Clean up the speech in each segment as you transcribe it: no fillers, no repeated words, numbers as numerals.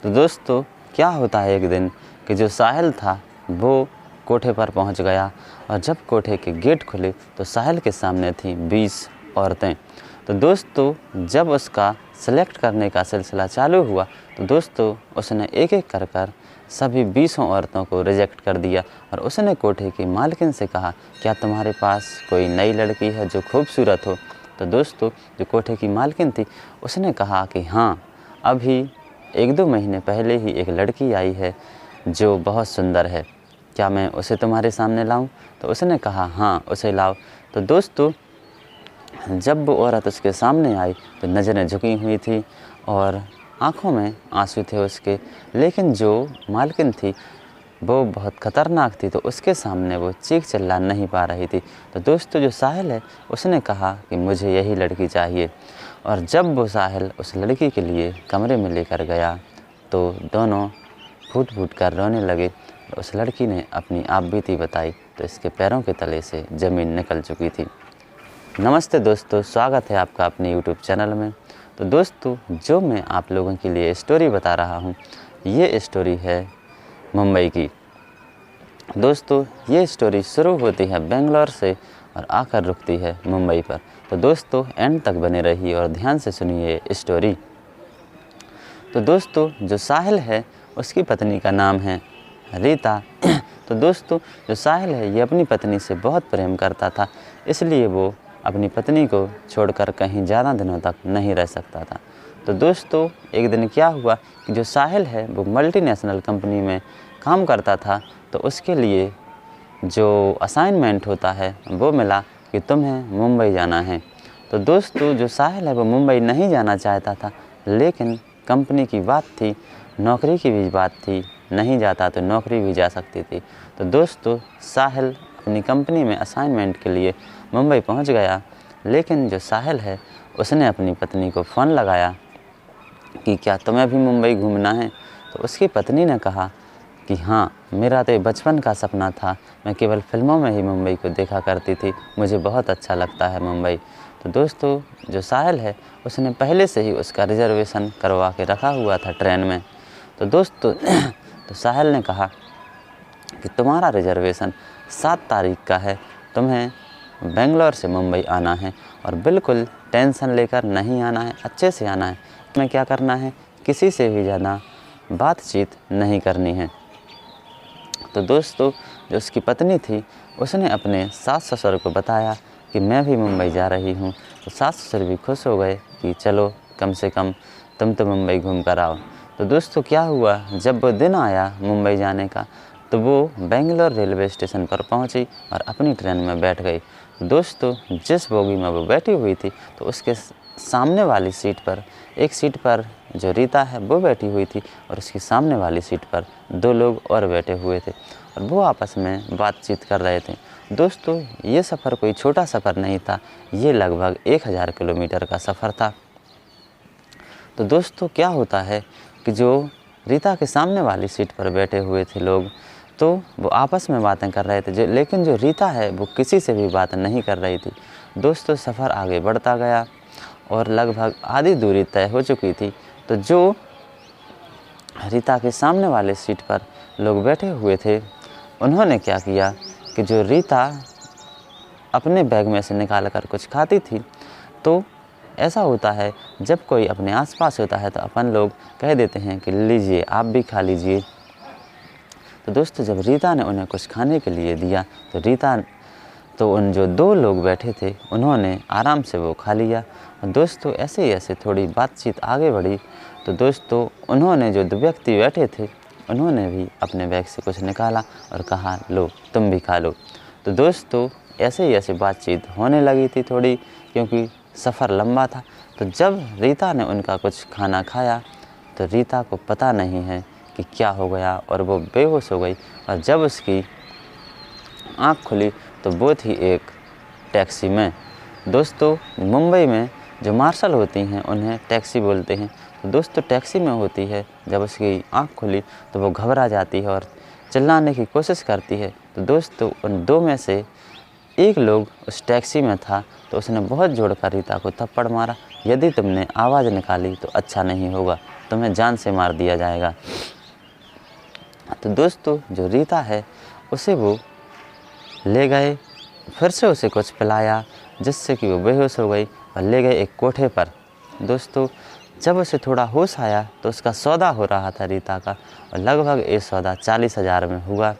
तो दोस्तों क्या होता है एक दिन कि जो साहिल था वो कोठे पर पहुंच गया और जब कोठे के गेट खुले तो साहिल के सामने थी 20 औरतें। तो दोस्तों जब उसका सेलेक्ट करने का सिलसिला चालू हुआ तो दोस्तों उसने एक एक कर सभी 20 औरतों को रिजेक्ट कर दिया और उसने कोठे की मालकिन से कहा, क्या तुम्हारे पास कोई नई लड़की है जो खूबसूरत हो? तो दोस्तों जो कोठे की मालकिन थी उसने कहा कि हाँ, अभी 1-2 महीने पहले ही एक लड़की आई है जो बहुत सुंदर है, क्या मैं उसे तुम्हारे सामने लाऊं? तो उसने कहा हाँ, उसे लाओ। तो दोस्तों जब वो औरत उसके सामने आई तो नज़रें झुकी हुई थी और आँखों में आंसू थे उसके, लेकिन जो मालकिन थी वो बहुत ख़तरनाक थी तो उसके सामने वो चीख चिल्ला नहीं पा रही थी। तो दोस्तों जो साहिल है उसने कहा कि मुझे यही लड़की चाहिए और जब वो साहिल उस लड़की के लिए कमरे में लेकर गया तो दोनों फूट फूट कर रोने लगे। उस लड़की ने अपनी आपबीती बताई तो इसके पैरों के तले से ज़मीन निकल चुकी थी। नमस्ते दोस्तों, स्वागत है आपका अपने यूट्यूब चैनल में। तो दोस्तों जो मैं आप लोगों के लिए स्टोरी बता रहा हूँ ये स्टोरी है मुंबई की। दोस्तों ये स्टोरी शुरू होती है बेंगलोर से और आकर रुकती है मुंबई पर। तो दोस्तों एंड तक बने रहिए और ध्यान से सुनिए स्टोरी। तो दोस्तों जो साहिल है उसकी पत्नी का नाम है रीता। तो दोस्तों जो साहिल है ये अपनी पत्नी से बहुत प्रेम करता था, इसलिए वो अपनी पत्नी को छोड़कर कहीं ज़्यादा दिनों तक नहीं रह सकता था। तो दोस्तों एक दिन क्या हुआ कि जो साहिल है वो मल्टीनेशनल कंपनी में काम करता था, तो उसके लिए जो असाइनमेंट होता है वो मिला कि तुम्हें मुंबई जाना है। तो दोस्तों जो साहिल है वो मुंबई नहीं जाना चाहता था, लेकिन कंपनी की बात थी, नौकरी की भी बात थी, नहीं जाता तो नौकरी भी जा सकती थी। तो दोस्तों साहिल अपनी कंपनी में असाइनमेंट के लिए मुंबई पहुंच गया, लेकिन जो साहिल है उसने अपनी पत्नी को फ़ोन लगाया कि क्या तुम्हें भी मुंबई घूमना है? तो उसकी पत्नी ने कहा कि हाँ, मेरा तो बचपन का सपना था, मैं केवल फिल्मों में ही मुंबई को देखा करती थी, मुझे बहुत अच्छा लगता है मुंबई। तो दोस्तों जो साहिल है उसने पहले से ही उसका रिजर्वेशन करवा के रखा हुआ था ट्रेन में। तो दोस्तों तो साहिल ने कहा कि तुम्हारा रिजर्वेशन 7 तारीख का है, तुम्हें बेंगलोर से मुंबई आना है और बिल्कुल टेंशन लेकर नहीं आना है, अच्छे से आना है। तुम्हें क्या करना है, किसी से भी ज़्यादा बातचीत नहीं करनी है। तो दोस्तों जो उसकी पत्नी थी उसने अपने सास ससुर को बताया कि मैं भी मुंबई जा रही हूँ। तो सास ससुर भी खुश हो गए कि चलो कम से कम तुम तो मुंबई घूम कर आओ। तो दोस्तों क्या हुआ, जब वो दिन आया मुंबई जाने का तो वो बेंगलोर रेलवे स्टेशन पर पहुंची और अपनी ट्रेन में बैठ गई। दोस्तों जिस बोगी में वो बैठी हुई थी तो उसके सामने वाली सीट पर, एक सीट पर जो रीता है वो बैठी हुई थी और उसकी सामने वाली सीट पर 2 लोग और बैठे हुए थे और वो आपस में बातचीत कर रहे थे। दोस्तों ये सफ़र कोई छोटा सफ़र नहीं था, ये लगभग 1000 किलोमीटर का सफ़र था। तो दोस्तों क्या होता है कि जो रीता के सामने वाली सीट पर बैठे हुए थे लोग, तो वो आपस में बातें कर रहे थे, लेकिन जो रीता है वो किसी से भी बात नहीं कर रही थी। दोस्तों सफ़र आगे बढ़ता गया और लगभग आधी दूरी तय हो चुकी थी। तो जो रीता के सामने वाले सीट पर लोग बैठे हुए थे उन्होंने क्या किया कि जो रीता अपने बैग में से निकाल कर कुछ खाती थी, तो ऐसा होता है जब कोई अपने आसपास होता है तो अपन लोग कह देते हैं कि लीजिए आप भी खा लीजिए। तो दोस्तों जब रीता ने उन्हें कुछ खाने के लिए दिया तो उन जो 2 लोग बैठे थे उन्होंने आराम से वो खा लिया। और दोस्तों ऐसे ही ऐसे थोड़ी बातचीत आगे बढ़ी। तो दोस्तों उन्होंने जो 2 व्यक्ति बैठे थे उन्होंने भी अपने बैग से कुछ निकाला और कहा लो तुम भी खा लो। तो दोस्तों ऐसे ही ऐसे बातचीत होने लगी थी थोड़ी, क्योंकि सफ़र लंबा था। तो जब रीता ने उनका कुछ खाना खाया तो रीता को पता नहीं है कि क्या हो गया और वो बेहोश हो गई। और जब उसकी आँख खुली तो वो थी एक टैक्सी में। दोस्तों मुंबई में जो मार्शल होती हैं उन्हें टैक्सी बोलते हैं। तो दोस्तों टैक्सी में होती है, जब उसकी आँख खुली तो वो घबरा जाती है और चिल्लाने की कोशिश करती है। तो दोस्तों उन 2 में से एक लोग उस टैक्सी में था, तो उसने बहुत जोर कर रीता को थप्पड़ मारा, यदि तुमने आवाज़ निकाली तो अच्छा नहीं होगा। तुम्हें जान से मार दिया जाएगा। तो दोस्तों जो रीता है उसे वो ले गए, फिर से उसे कुछ पिलाया जिससे कि वो बेहोश हो गई और ले गए एक कोठे पर। दोस्तों जब उसे थोड़ा होश आया तो उसका सौदा हो रहा था रीता का, और लगभग ये सौदा 40,000 में हुआ।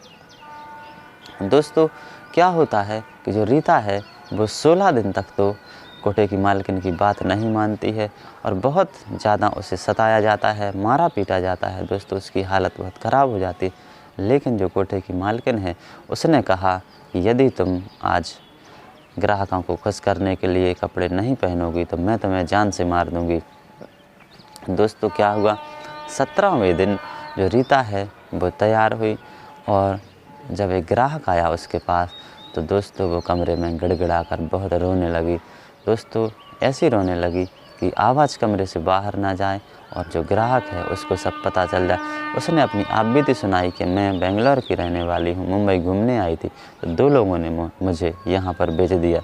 दोस्तों क्या होता है कि जो रीता है वो 16 दिन तक तो कोठे की मालकिन की बात नहीं मानती है और बहुत ज़्यादा उसे सताया जाता है, मारा पीटा जाता है। दोस्तों उसकी हालत बहुत ख़राब हो जाती है। लेकिन जो कोठे की मालकिन है उसने कहा कि यदि तुम आज ग्राहकों को खुश करने के लिए कपड़े नहीं पहनोगी तो मैं तुम्हें जान से मार दूंगी। दोस्तों क्या हुआ, 17वें दिन जो रीता है वो तैयार हुई और जब एक ग्राहक आया उसके पास तो दोस्तों वो कमरे में गिड़गिड़ा कर बहुत रोने लगी। दोस्तों ऐसी रोने लगी कि आवाज़ कमरे से बाहर ना जाए और जो ग्राहक है उसको सब पता चल जाए। उसने अपनी आप बीती सुनाई कि मैं बेंगलोर की रहने वाली हूँ, मुंबई घूमने आई थी, तो 2 लोगों ने मुझे यहाँ पर भेज दिया।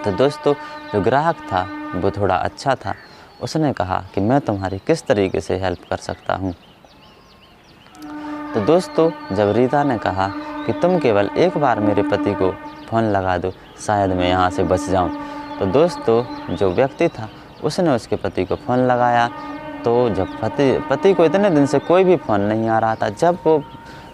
तो दोस्तों जो ग्राहक था वो थोड़ा अच्छा था, उसने कहा कि मैं तुम्हारी किस तरीके से हेल्प कर सकता हूँ। तो दोस्तों जब रीता ने कहा कि तुम केवल एक बार मेरे पति को फ़ोन लगा दो, शायद मैं यहाँ से बच जाऊँ। तो दोस्तों जो व्यक्ति था उसने उसके पति को फ़ोन लगाया। तो जब पति को इतने दिन से कोई भी फ़ोन नहीं आ रहा था, जब वो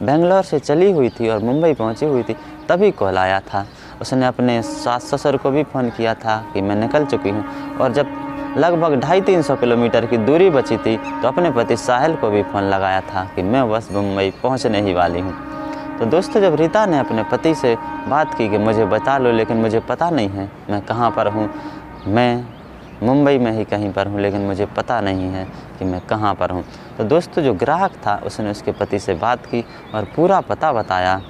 बेंगलोर से चली हुई थी और मुंबई पहुंची हुई थी तभी कॉल आया था। उसने अपने सास ससुर को भी फ़ोन किया था कि मैं निकल चुकी हूँ, और जब लगभग 250-300 किलोमीटर की दूरी बची थी तो अपने पति साहिल को भी फ़ोन लगाया था कि मैं बस मुंबई पहुँचने ही वाली हूँ। तो दोस्तों जब रीता ने अपने पति से बात की कि मुझे बता लो, लेकिन मुझे पता नहीं है मैं कहाँ पर हूँ, मैं मुंबई में ही कहीं पर हूँ लेकिन मुझे पता नहीं है कि मैं कहाँ पर हूँ। तो दोस्तों जो ग्राहक था उसने उसके पति से बात की और पूरा पता बताया।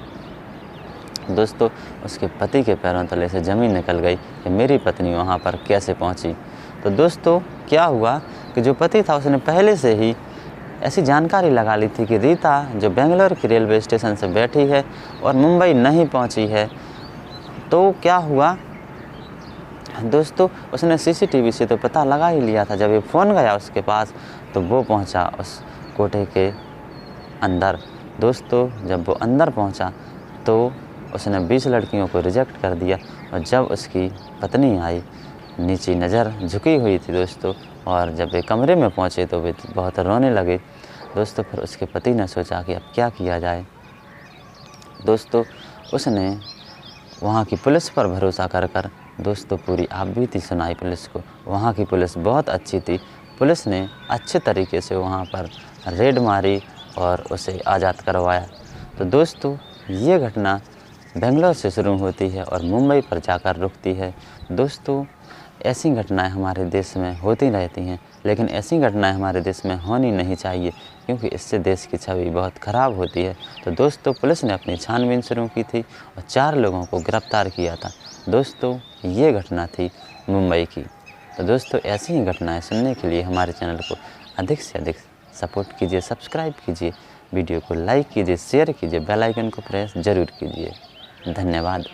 दोस्तों उसके पति के पैरों तले से ज़मीन निकल गई कि मेरी पत्नी वहाँ पर कैसे पहुँची। तो दोस्तों क्या हुआ कि जो पति था उसने पहले से ही ऐसी जानकारी लगा ली थी कि रीता जो बेंगलोर के रेलवे स्टेशन से बैठी है और मुंबई नहीं पहुंची है। तो क्या हुआ दोस्तों, उसने सीसीटीवी से तो पता लगा ही लिया था। जब ये फ़ोन गया उसके पास तो वो पहुंचा उस कोठे के अंदर। दोस्तों जब वो अंदर पहुंचा तो उसने 20 लड़कियों को रिजेक्ट कर दिया, और जब उसकी पत्नी आई नीचे नज़र झुकी हुई थी दोस्तों, और जब वे कमरे में पहुंचे तो वे बहुत रोने लगे। दोस्तों फिर उसके पति ने सोचा कि अब क्या किया जाए। दोस्तों उसने वहाँ की पुलिस पर भरोसा कर दोस्तों पूरी आप बीती सुनाई पुलिस को। वहाँ की पुलिस बहुत अच्छी थी, पुलिस ने अच्छे तरीके से वहाँ पर रेड मारी और उसे आज़ाद करवाया। तो दोस्तों ये घटना बेंगलोर से शुरू होती है और मुंबई पर जाकर रुकती है। दोस्तों ऐसी घटनाएं हमारे देश में होती रहती हैं, लेकिन ऐसी घटनाएं हमारे देश में होनी नहीं चाहिए क्योंकि इससे देश की छवि बहुत ख़राब होती है। तो दोस्तों पुलिस ने अपनी छानबीन शुरू की थी और 4 लोगों को गिरफ्तार किया था। दोस्तों ये घटना थी मुंबई की। तो दोस्तों ऐसी ही घटनाएं सुनने के लिए हमारे चैनल को अधिक से अधिक सपोर्ट कीजिए, सब्सक्राइब कीजिए, वीडियो को लाइक कीजिए, शेयर कीजिए, बेल आइकन को प्रेस ज़रूर कीजिए। धन्यवाद।